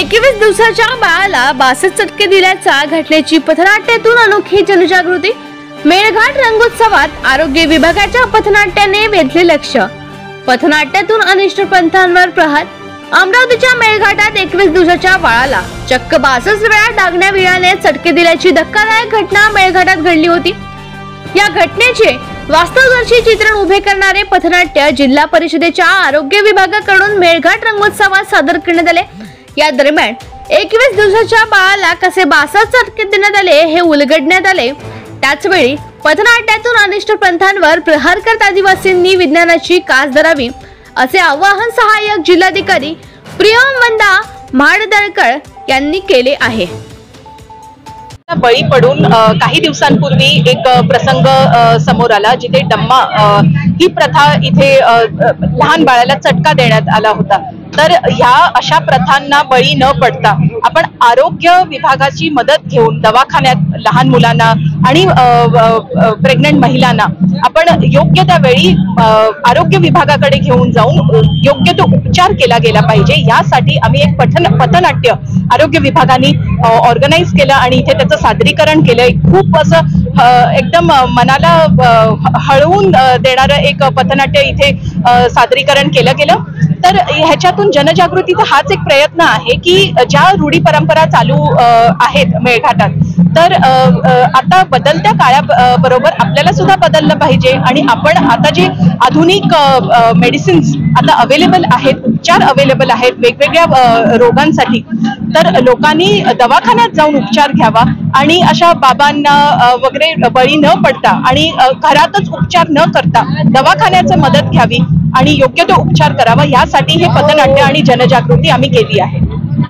21 दिवसाच्या बाळाला 62 चटके दिल्याचा घटनेची पथनाट्यातून अनोखी जनजागृती। मेळघाट रंगोत्सवात आरोग्य विभागाच्या पथनाट्याने वेधले लक्ष। पथनाट्यातून अनिष्ट पंथांवर प्रहार। अमरावतीच्या मेळघाटात 21 दिवसाच्या बाळाला चक्क 62 वेळा डागण्या विळाने चटके दिल्याची धक्कादायक घटना मेळघाटात घडली होती। या घटनेचे वास्तवदर्शी चित्रण उभे करणारे पथनाट्य जिल्हा परिषदेच्या आरोग्य विभागाकडून मेळघाट रंगोत्सवात सादर करण्यात आले। या दरम्यान 21 दिवसाच्या बाळाला कसे 62 चटके देण्यात आले हे उलगडण्यात आले। त्याचवेळी पथनाट्यातून अनिष्ट पंथांवर प्रहार करत आदिवासींनी विज्ञानाची कास धरावी असे आवाहन सहाय्यक जिल्हाधिकारी प्रियमवंदा म्हाडदळकर यांनी केले आहे। बळी पडून काही दिवसांपूर्वी एक प्रसंग समोर आला जिथे डम्मा ही प्रथा इथे लहान बाळाला चटका देण्यात आला होता। तर ह्या अशा प्रथांना बळी न पडता आपण आरोग्य विभागाची मदत घेऊन दवाखान्यात लहान मुलांना आणि प्रेग्नंट महिलांना आपण योग्य त्या वेळी आरोग्य विभागाकडे घेऊन जाऊन योग्य तो उपचार केला गेला पाहिजे। यासाठी आम्ही एक पथनाट्य आरोग्य विभागाने ऑर्गनाइज केलं आणि इथे त्याचं सादरीकरण केलंय। खूप असं एकदम मनाला हळवून देणारं एक पथनाट्य इथे सादरीकरण केलं गेलं। तर ह्याच्यातून जनजागृतीचा हाच एक प्रयत्न आहे की ज्या रूढी परंपरा चालू आहेत मेळघाटात, तर आता बदलत्या काळाबरोबर आपल्याला सुद्धा बदललं पाहिजे आणि आपण आता जे आधुनिक मेडिसिन्स आता अवेलेबल आहेत, उपचार अवेलेबल आहेत वेगवेगळ्या रोगांसाठी, तर लोकांनी दवाखान्यात जाऊन उपचार घ्यावा आणि अशा बाबांना वगैरे बळी न पडता आणि घरातच उपचार न करता दवाखान्याची मदत घ्यावी आणि योग्य तो उपचार करावा। यासाठी हे पथनाट्य आणि जनजागृती आम्ही केली आहे।